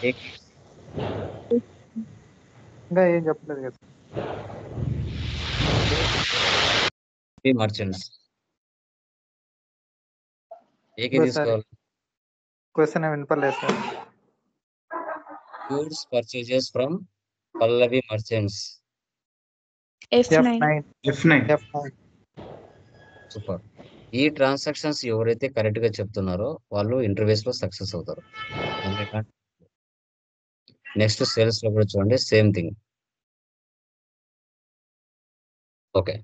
[SPEAKER 1] ఏకి?
[SPEAKER 4] ఇంకా ఏం చెప్పలేదు కదా.
[SPEAKER 1] మర్చెంట్స్ ఏకే
[SPEAKER 4] సార్
[SPEAKER 1] తీసుకోవాలి.
[SPEAKER 4] క్వశ్చన్ వినపడలేదు sir.
[SPEAKER 1] Goods purchases from Pallavi Merchants.
[SPEAKER 6] F9.
[SPEAKER 3] F9.
[SPEAKER 4] F9.
[SPEAKER 1] Super. ఈ ట్రాన్సాక్షన్స్ ఎవరైతే కరెక్ట్ గా చెప్తున్నారో వాళ్ళు ఇంటర్వ్యూస్ లో సక్సెస్ అవుతారు. నెక్స్ట్ సేల్స్ లో కూడా చూడండి same thing. Okay,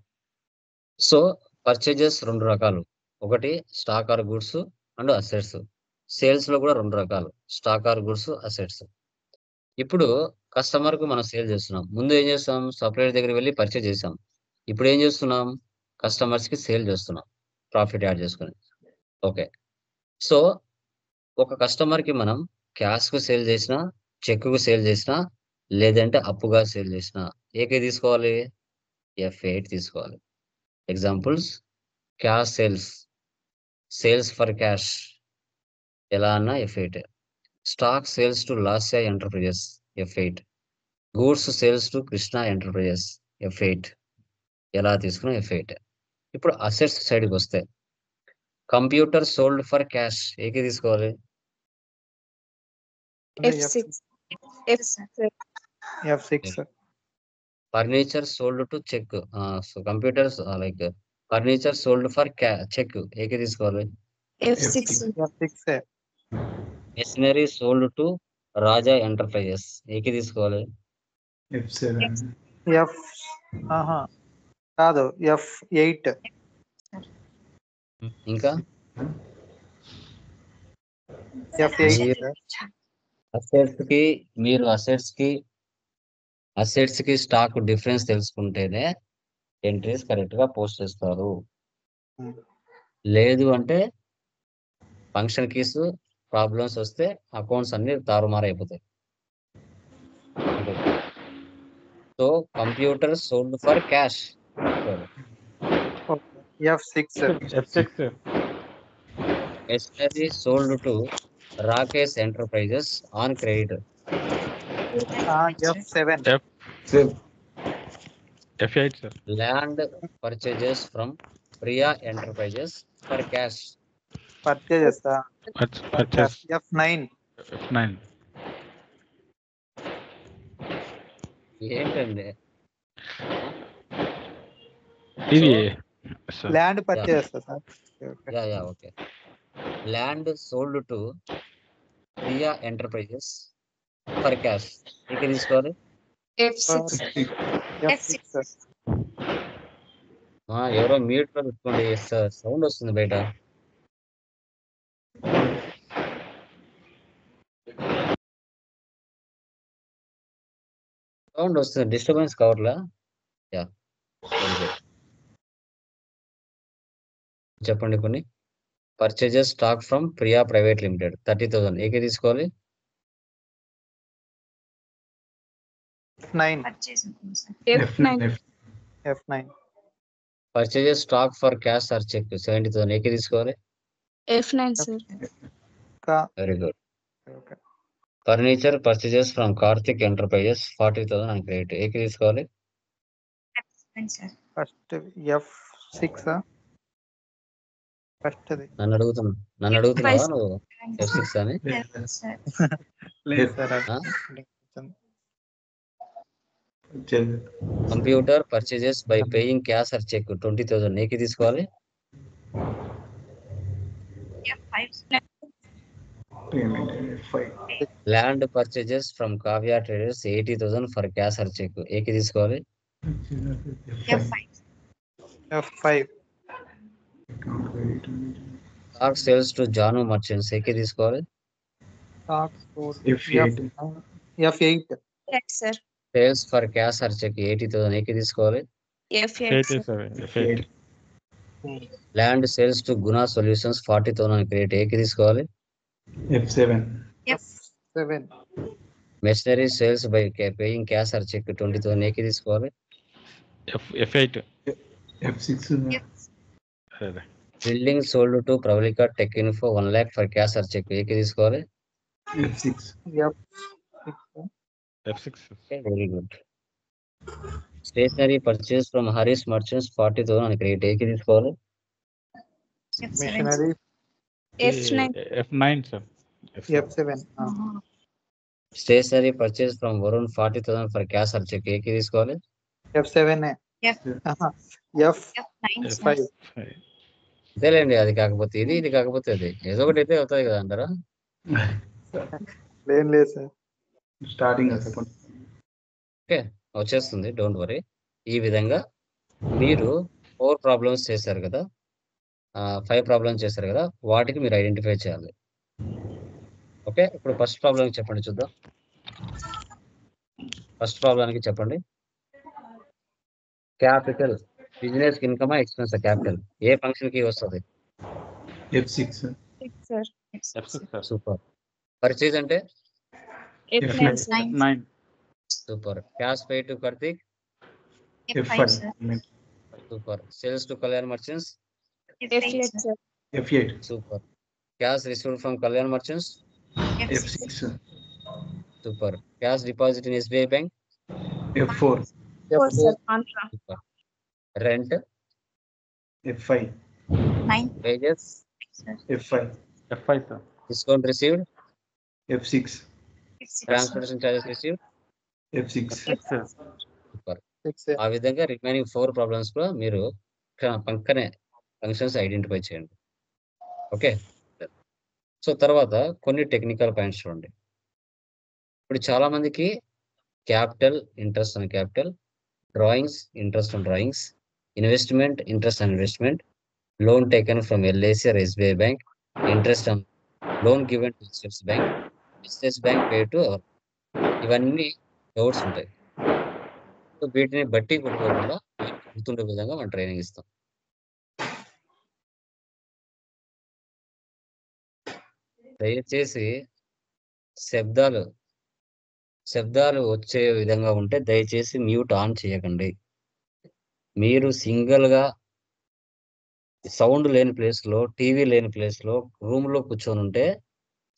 [SPEAKER 1] so purchases రెండు రకాలు, ఒకటి stock or goods and assets. Sales లో కూడా రెండు రకాలు, స్టాక్ ఆర్ గుడ్స్, అసెట్స్. ఇప్పుడు కస్టమర్ కు మనం సేల్ చేస్తున్నాం. ముందు ఏం చేస్తాం, సప్లైయర్ దగ్గర వెళ్ళి పర్చేజ్ చేసాం. ఇప్పుడు ఏం చేస్తున్నాం, కస్టమర్స్ కి సేల్ చేస్తున్నాం ప్రాఫిట్ యాడ్ చేసుకుని. ఓకే, సో ఒక కస్టమర్ కి మనం క్యాష్ కు సేల్ చేసినా, చెక్ కు సేల్ చేసినా, లేదంటే అప్పుగా సేల్ చేసినా ఏకే తీసుకోవాలి, F8 తీసుకోవాలి. Examples, cash sales for cash ఎలా అన్నా F8. Stock sales to Lasya Enterprises F8. Goods sales to Krishna Enterprises F8 ఎలా తీసుకున్నా F8. ఇప్పుడు అసెట్స్ సైడ్కి వస్తే computer sold for cash AK తీసుకోవాలి,
[SPEAKER 6] F6.
[SPEAKER 4] F6.
[SPEAKER 1] Furniture sold to cheque. So computers like furniture sold for cheque ఏకే తీసుకోవాలి,
[SPEAKER 6] F6.
[SPEAKER 4] F6.
[SPEAKER 1] Machinery sold to Raja Enterprises ఏకే తీసుకోవాలి,
[SPEAKER 3] F7.
[SPEAKER 4] F కాదు F8.
[SPEAKER 1] ఇంకా
[SPEAKER 4] F8
[SPEAKER 1] మీరు అసెట్స్ కి స్టాక్ డిఫరెన్స్ తెలుసుకుంటేనే ఎంట్రీస్ కరెక్ట్ గా పోస్ట్ చేస్తారు. లేదు అంటే ఫంక్షన్ కీస్ ప్రాబ్లమ్స్ వస్తే అకౌంట్స్ అన్ని తారుమారైపోతాయి. So computer sold for cash,
[SPEAKER 4] F6.
[SPEAKER 5] F6.
[SPEAKER 1] Machinery sold to Rakesh Enterprises on credit,
[SPEAKER 4] F7.
[SPEAKER 5] F8 sir.
[SPEAKER 1] Land purchases from Priya Enterprises for cash,
[SPEAKER 4] purchases
[SPEAKER 5] Purchase.
[SPEAKER 4] F9.
[SPEAKER 5] F9.
[SPEAKER 1] ఏంటండి
[SPEAKER 5] ఇది sir.
[SPEAKER 4] Land purchases sir.
[SPEAKER 1] Yeah okay. Land sold to Priya Enterprises for cash AK తీసుకోవాలి,
[SPEAKER 6] F6.
[SPEAKER 4] F6.
[SPEAKER 1] ఎవరో mute లో పెట్టుకోండి, sound వస్తుంది బయట. Sound వస్తుంది, disturbance కావట్లా. Yeah very good. చెప్పండి కొన్ని. Purchases stock from Priya private limited 30,000 ఏకే తీసుకోవాలి,
[SPEAKER 4] F9.
[SPEAKER 6] F9.
[SPEAKER 4] F9.
[SPEAKER 1] Purchases stock for cash or cheque 70,000 ఏకే తీసుకోవాలి,
[SPEAKER 6] F9 sir.
[SPEAKER 1] Very good.
[SPEAKER 4] Okay.
[SPEAKER 1] Furniture purchases from Karthik Enterprises 40,000 అని క్రెడిట్ ఏకే తీసుకోవాలి,
[SPEAKER 4] ఫస్ట్ F6. ఫస్ట్
[SPEAKER 1] నన్ను అడుగుతున్నావా నువ్వు F6 అని?
[SPEAKER 4] లేదు సార్.
[SPEAKER 1] ఆ?
[SPEAKER 3] Purchase.
[SPEAKER 1] Computer purchases by paying cash or cheque 20,000 ఏకే తీసుకోవాలి,
[SPEAKER 3] Payment. F5.
[SPEAKER 1] Land purchases from Kavya traders 80,000 for cash or cheque ఏకే తీసుకోవాలి,
[SPEAKER 3] F5.
[SPEAKER 4] F5.
[SPEAKER 3] Account credit.
[SPEAKER 1] Stock sales to Janu merchants ఏకే తీసుకోవాలి,
[SPEAKER 3] F8.
[SPEAKER 4] F8.
[SPEAKER 6] Yes sir.
[SPEAKER 1] Sales for cash or cheque 80,000 ఏకే తీసుకోవాలి,
[SPEAKER 6] F8
[SPEAKER 5] F8
[SPEAKER 6] sir.
[SPEAKER 5] sir. F8.
[SPEAKER 1] Land sales to Guna solutions 40,000 అని credit ఏకే తీసుకోవాలి,
[SPEAKER 3] F7.
[SPEAKER 4] F7.
[SPEAKER 1] Machinery sales by paying cash or cheque 20,000 ఏకే తీసుకోవాలి,
[SPEAKER 5] F8.
[SPEAKER 3] F6.
[SPEAKER 5] అదే.
[SPEAKER 1] Building sold to Pravalika tech info 1 lakh for cash or cheque ఏకే తీసుకోవాలి,
[SPEAKER 3] F6.
[SPEAKER 4] F6.
[SPEAKER 5] F6.
[SPEAKER 1] Very good. Stationery purchase from Harish merchants 40,000 అని create ఏకి తీసుకోవాలి.
[SPEAKER 4] Machinery
[SPEAKER 6] F9.
[SPEAKER 5] F9 sir.
[SPEAKER 4] F7.
[SPEAKER 1] Stationery purchase from Varun 40,000 for cash or cheque ఏకి తీసుకోవాలి.
[SPEAKER 4] F7. F5.
[SPEAKER 1] అంతేలేండి, అది కాకపోతే ఇది, ఇది కాకపోతే అది, ఏదో ఒకటి అయితే అవుతుంది కదా అంటారా.
[SPEAKER 4] లేదు సార్.
[SPEAKER 3] Starting account.
[SPEAKER 1] ఓకే, వచ్చేస్తుంది, డోంట్ వరీ. ఈ విధంగా మీరు 4 ప్రాబ్లమ్స్ చేశారు కదా, 5 ప్రాబ్లమ్స్ చేశారు కదా, వాటికి మీరు ఐడెంటిఫై చేయాలి. ఓకే, ఇప్పుడు ఫస్ట్ ప్రాబ్లం చెప్పండి చూద్దాం. ఫస్ట్ ప్రాబ్లానికి చెప్పండి. Capital business income expense capital ఏ ఫంక్షన్ కి వస్తుంది?
[SPEAKER 3] F6.
[SPEAKER 6] Sir.
[SPEAKER 5] F6 sir.
[SPEAKER 1] Super. Purchase అంటే
[SPEAKER 6] F9. Sir.
[SPEAKER 5] F9.
[SPEAKER 1] Super. Cash pay to Karthik
[SPEAKER 3] F5.
[SPEAKER 1] Super. Sales to Kalyan merchants
[SPEAKER 6] F8. Sir.
[SPEAKER 3] F8.
[SPEAKER 1] Super. Cash received from Kalyan merchants
[SPEAKER 3] F6.
[SPEAKER 1] Super. Cash deposit in SBI bank
[SPEAKER 3] F4.
[SPEAKER 6] F4. Sir. Contra.
[SPEAKER 1] Super. Rent
[SPEAKER 3] F5.
[SPEAKER 1] Wages
[SPEAKER 3] F5.
[SPEAKER 5] F5 sir.
[SPEAKER 1] Discount received
[SPEAKER 3] F6.
[SPEAKER 1] Transportation charges received
[SPEAKER 3] F6.
[SPEAKER 5] F6
[SPEAKER 1] super.
[SPEAKER 4] 6.
[SPEAKER 1] ఆ విధంగా remaining 4 problems కూడా మీరు పక్కనే functions identify చేయండి. Okay, so తర్వాత కొన్ని technical points చూడండి. ఇప్పుడు చాలా మందికి capital interest on capital, drawings interest on drawings, investment interest on investment, loan taken from LIC or SBI bank, interest on loan given to HDFC bank, business bank pay to our, ఇవన్నీ doubts ఉంటాయి. So వీటిని బట్టి కొట్టుకోకుండా గుర్తుండే విధంగా మనం training ఇస్తాం. దయచేసి శబ్దాలు వచ్చే విధంగా ఉంటే దయచేసి మ్యూట్ ఆన్ చేయకండి. మీరు సింగిల్ గా సౌండ్ లేని ప్లేస్ లో, టీవీ లేని ప్లేస్ లో, రూమ్ లో కూర్చొని ఉంటే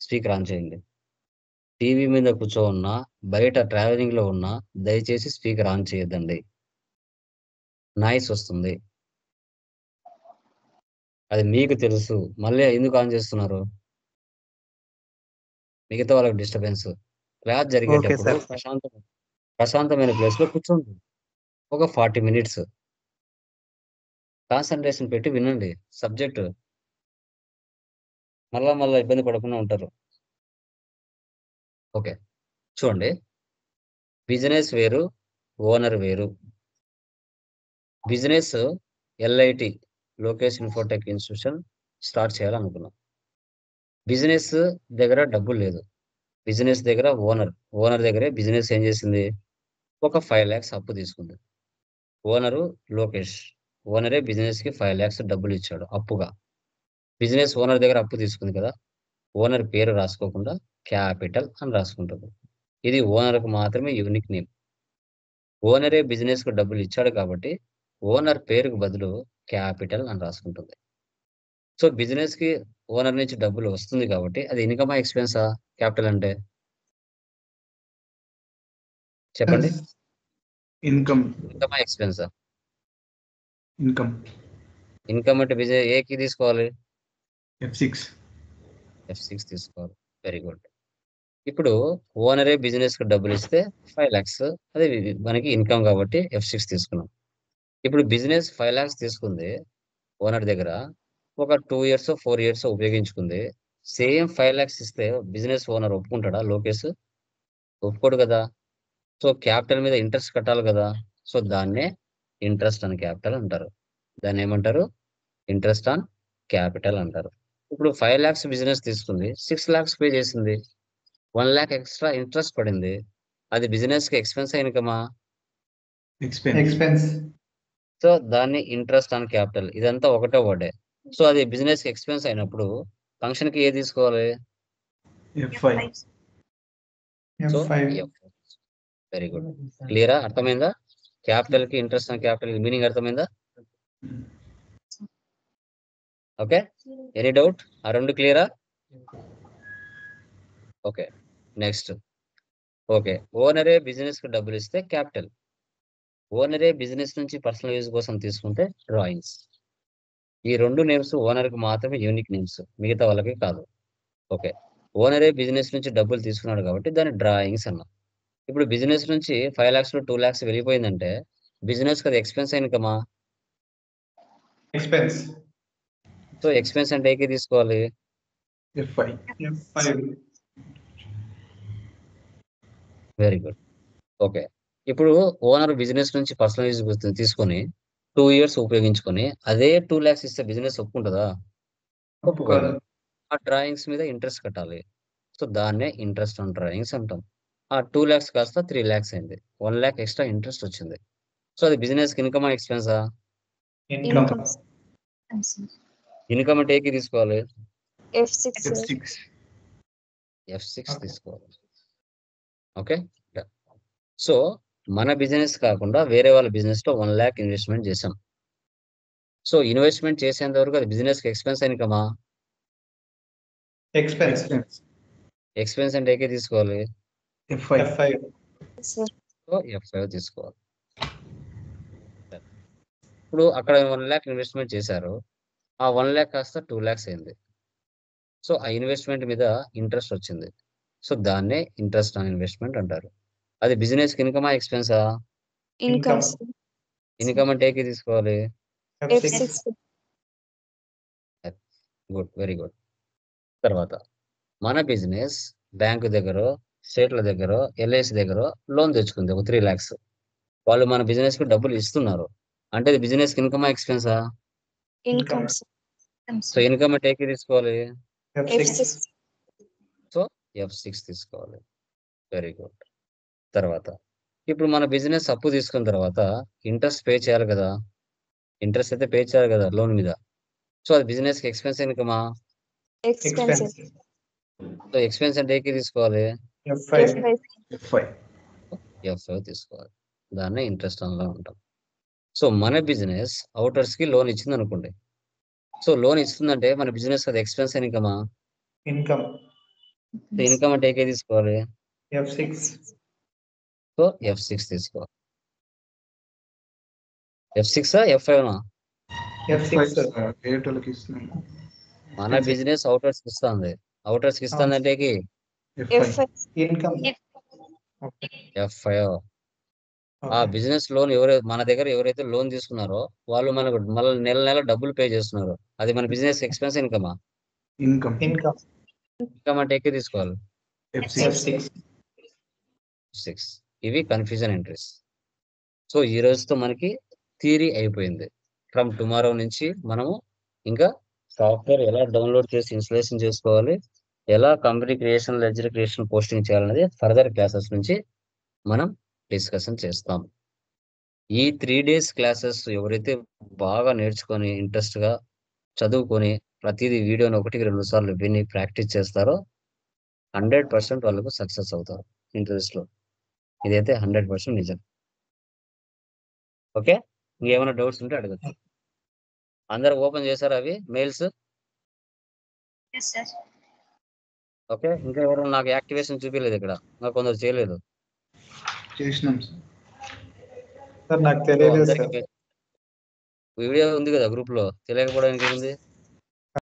[SPEAKER 1] స్పీకర్ ఆన్ చేయండి. టీవీ మీద కూర్చోన్నా, బయట ట్రావెలింగ్ లో ఉన్నా దయచేసి స్పీకర్ ఆన్ చేయొద్దండి, నాయిస్ వస్తుంది. అది మీకు తెలుసు, మళ్ళీ ఎందుకు ఆన్ చేస్తున్నారు? మిగతా వాళ్ళకి డిస్టర్బెన్స్. క్లాస్ జరిగేటప్పుడు
[SPEAKER 4] Okay, sir.
[SPEAKER 1] ప్రశాంతమైన ప్లేస్ లో కూర్చోండి. ఒక 40 minutes కాన్సన్ట్రేషన్ పెట్టి వినండి సబ్జెక్ట్. మళ్ళా ఇబ్బంది పడకుండా ఉంటారు. ఓకే, చూడండి. బిజినెస్ వేరు, ఓనర్ వేరు. Business LIT Lokesh infotech institution start చేయాలనుకున్నాం. బిజినెస్ దగ్గర డబ్బులు లేదు. బిజినెస్ దగ్గర ఓనర్ దగ్గరే బిజినెస్ ఏం చేసింది? ఒక 5 lakhs అప్పు తీసుకుంది. ఓనరు లోకేష్, ఓనరే బిజినెస్ కి 5 lakhs డబ్బులు ఇచ్చాడు అప్పుగా. బిజినెస్ ఓనర్ దగ్గర అప్పు తీసుకుంది కదా, ఓనర్ పేరు రాసుకోకుండా క్యాపిటల్ అని రాసుకుంటుంది. ఇది ఓనర్కు మాత్రమే యూనిక్ నేమ్. ఓనరే బిజినెస్ కు డబ్బులు ఇచ్చాడు కాబట్టి ఓనర్ పేరుకు బదులు క్యాపిటల్ అని రాసుకుంటుంది. సో బిజినెస్ కి ఓనర్ నుంచి డబ్బులు వస్తుంది కాబట్టి అది ఇన్కమా ఎక్స్పెన్సా? క్యాపిటల్ అంటే చెప్పండి.
[SPEAKER 3] Income.
[SPEAKER 1] ఇన్కమా ఎక్స్పెన్సా?
[SPEAKER 3] Income.
[SPEAKER 1] ఇన్కమ్ అంటే బిజినెస్ ఏకి తీసుకోవాలి,
[SPEAKER 3] F6.
[SPEAKER 1] F6 తీసుకోవాలి. Very good. ఇప్పుడు ఓనరే బిజినెస్ కు డబ్బులు ఇస్తే 5 lakhs, అది మనకి ఇన్కమ్ కాబట్టి F6 తీసుకున్నాం. ఇప్పుడు బిజినెస్ 5 lakhs తీసుకుంది ఓనర్ దగ్గర, ఒక 2 years 4 years ఉపయోగించుకుంది. సేమ్ 5 lakhs ఇస్తే బిజినెస్ ఓనర్ ఒప్పుకుంటాడా? లోకేష్ ఒప్పుకోడు కదా. సో క్యాపిటల్ మీద ఇంట్రెస్ట్ కట్టాలి కదా. సో దాన్నే ఇంట్రెస్ట్ ఆన్ క్యాపిటల్ అంటారు. దాన్ని ఏమంటారు? ఇంట్రెస్ట్ ఆన్ క్యాపిటల్ అంటారు. ఇప్పుడు 5 lakhs బిజినెస్ తీసుకుంది, 6 lakhs పే చేసింది, 1 lakh ఎక్స్ట్రా ఇంట్రెస్ట్ పడింది. అది బిజినెస్ కి ఎక్స్పెన్స్ ఇన్కమా?
[SPEAKER 3] Expense.
[SPEAKER 1] సో దాన్ని ఇంట్రెస్ట్ ఆన్ క్యాపిటల్. ఇదంతా ఒకటే వర్డే. సో అది బిజినెస్ కి ఎక్స్పెన్స్ అయినప్పుడు ఫంక్షన్ కి ఏ తీసుకోవాలి?
[SPEAKER 3] F5.
[SPEAKER 1] So very good. క్లియరా? అర్థమైందా? క్యాపిటల్ కి ఇంట్రెస్ట్ ఆన్ క్యాపిటల్ మీనింగ్ అర్థమైందా? Okay, any doubt? ఆ రెండు క్లియరా? Okay, next. ఓకే, ఓనరే బిజినెస్ కు డబ్బులు ఇస్తే క్యాపిటల్, ఓనరే బిజినెస్ నుంచి పర్సనల్ యూజ్ కోసం తీసుకుంటే డ్రాయింగ్స్. ఈ 2 నేమ్స్ ఓనర్కి మాత్రమే యూనిక్ నేమ్స్, మిగతా వాళ్ళకి కాదు. ఓకే, ఓనరే బిజినెస్ నుంచి డబ్బులు తీసుకున్నాడు కాబట్టి దాన్ని డ్రాయింగ్స్ అన్నాం. ఇప్పుడు బిజినెస్ నుంచి 5 lakhs 2 lakhs వెళ్ళిపోయిందంటే బిజినెస్ అది ఎక్స్పెన్స్ ఇన్కమా?
[SPEAKER 3] ఎక్స్పెన్స్.
[SPEAKER 1] సో ఎక్స్పెన్స్ అంటే ఏకే తీసుకోవాలి.
[SPEAKER 3] F5.
[SPEAKER 1] Very good. ఓకే, ఇప్పుడు ఓనర్ బిజినెస్ నుంచి పర్సనల్ యూజ్ తీసుకొని 2 years ఉపయోగించుకొని అదే 2 lakhs ఇస్తే బిజినెస్ ఒప్పుకుంటుందా? ఒప్పుకోదు. ఆ డ్రాయింగ్స్ మీద ఇంట్రెస్ట్ కట్టాలి. సో దాన్నే ఇంట్రెస్ట్ ఆన్ డ్రాయింగ్స్ అంటాం. ఆ 2 lakhs కాస్త 3 lakhs అయింది, 1 lakh ఎక్స్ట్రా ఇంట్రెస్ట్ వచ్చింది. సో అది బిజినెస్ ఇన్కమా ఎక్స్పెన్సా?
[SPEAKER 6] Income.
[SPEAKER 1] ఇన్కమ్ అంటే ఏకి తీసుకోవాలి.
[SPEAKER 6] F6 sir.
[SPEAKER 3] F6.
[SPEAKER 1] F6 తీసుకోవాలి. ఓకే, సో మన బిజినెస్ కాకుండా వేరే వాళ్ళ బిజినెస్ లో 1 lakh ఇన్వెస్ట్మెంట్ చేసాం. సో ఇన్వెస్ట్మెంట్ చేసేంత వరకు అది బిజినెస్ కి ఎక్స్పెన్స్ ఇన్కమా?
[SPEAKER 3] Expense.
[SPEAKER 1] ఎక్స్పెన్స్ అంటే ఏకే తీసుకోవాలి.
[SPEAKER 3] F5.
[SPEAKER 6] Sir.
[SPEAKER 1] సో F5 తీసుకోవాలి. ఇప్పుడు అక్కడ 1 lakh ఇన్వెస్ట్మెంట్ చేశారు, ఆ 1 lakh కాస్త 2 lakhs అయింది. సో ఆ ఇన్వెస్ట్మెంట్ మీద ఇంట్రెస్ట్ వచ్చింది. సో దాన్నే ఇంట్రెస్ట్ ఆన్ ఇన్వెస్ట్మెంట్ అంటారు. అది బిజినెస్ కి ఇన్కమా ఎక్స్పెన్సా?
[SPEAKER 6] Income sir.
[SPEAKER 1] ఇన్కమ్ అంటే ఏకి తీసుకోవాలి.
[SPEAKER 6] F6 sir.
[SPEAKER 1] Good, very good. తర్వాత మన బిజినెస్ బ్యాంకు దగ్గర, స్టేట్ల దగ్గర, ఎల్ఐసి దగ్గర లోన్ తెచ్చుకుంది ఒక 3 lakhs. వాళ్ళు మన బిజినెస్ కి డబ్బులు ఇస్తున్నారు అంటే అది బిజినెస్ కి ఇన్కమా ఎక్స్పెన్సా?
[SPEAKER 6] Income sir.
[SPEAKER 1] సో ఇన్కమ్ అంటే ఏకి తీసుకోవాలి.
[SPEAKER 6] F6.
[SPEAKER 1] సో F6 తీసుకోవాలి. Very good. తర్వాత ఇప్పుడు మన బిజినెస్ అప్పు తీసుకున్న తర్వాత ఇంట్రెస్ట్ పే చేయాలి కదా. ఇంట్రెస్ట్ అయితే పే చేయాలి కదా లోన్ మీద. సో అది బిజినెస్ కి ఎక్స్పెన్స్ ఇన్కమా?
[SPEAKER 6] Expense sir.
[SPEAKER 1] సో ఎక్స్పెన్స్ అంటే ఏకి తీసుకోవాలి.
[SPEAKER 6] F5.
[SPEAKER 3] F5.
[SPEAKER 1] F5 తీసుకోవాలి. దాన్నే ఇంట్రెస్ట్ ఆన్లో ఉంటాం. సో మన బిజినెస్ అవుటర్స్ కి లోన్ ఇచ్చింది అనుకోండి. సో లోన్ ఇస్తుందంటే మన బిజినెస్ అది ఎక్స్పెన్స్ ఇన్కమా?
[SPEAKER 3] Income.
[SPEAKER 1] సో ఇన్కమ్ అంటే ఏకే తీసుకోవాలి.
[SPEAKER 3] F6.
[SPEAKER 1] సో F6 తీసుకోవాలి. F6 F5 నా?
[SPEAKER 3] F5 ఎయిర్టెల్కి ఇస్తున్నాను.
[SPEAKER 1] మన బిజినెస్ అవుటర్స్ కి ఇస్తుంది. అవుటర్స్ కి ఇస్తుంది అంటే
[SPEAKER 6] F5.
[SPEAKER 3] Income.
[SPEAKER 1] F5. ఆ బిజినెస్ లోన్ మన దగ్గర ఎవరైతే లోన్ తీసుకున్నారో వాళ్ళు మనకు మళ్ళీ నెల నెల డబ్బులు పే చేస్తున్నారు. అది మన బిజినెస్ ఎక్స్పెన్స్ ఇన్కమా?
[SPEAKER 3] Income.
[SPEAKER 1] ఇన్కమ్ అంటే ఏకే తీసుకోవాలి.
[SPEAKER 3] F6.
[SPEAKER 1] 6. ఇవి కన్ఫ్యూజన్ ఎంట్రీస్. సో ఈ రోజుతో మనకి థియరీ అయిపోయింది. ఫ్రమ్ టుమారో నుంచి మనము ఇంకా సాఫ్ట్వేర్ ఎలా డౌన్లోడ్ చేసి ఇన్స్టాలేషన్ చేసుకోవాలి, ఎలా company creation, ledger creation, posting చేయాలనేది ఫర్దర్ క్లాసెస్ నుంచి మనం డిస్కషన్ చేస్తాం. ఈ 3 days క్లాసెస్ ఎవరైతే బాగా నేర్చుకొని ఇంట్రెస్ట్ గా చదువుకొని ప్రతిదీ వీడియోని 1-2 సార్లు విని ప్రాక్టీస్ చేస్తారో 100% వాళ్ళకు సక్సెస్ అవుతారు ఇంటర్వ్యూస్ లో. ఇదైతే 100% నిజం. ఓకే, ఇంకేమైనా డౌట్స్ ఉంటే అడగచ్చు. అందరు ఓపెన్ చేశారు అవి మెయిల్స్.
[SPEAKER 6] Yes sir.
[SPEAKER 1] ఓకే, ఇంకా ఎవరు నాకు యాక్టివేషన్ చూపించలేదు ఇక్కడ, ఇంకా కొందరు చేయలేదు.
[SPEAKER 3] చేసినాం
[SPEAKER 4] సార్ నాకు
[SPEAKER 1] సో
[SPEAKER 4] తెలియలేదు సార్.
[SPEAKER 1] అందరికి వీడియో ఉంది కదా గ్రూప్ లో, తెలియకపోవడానికి ఏముంది.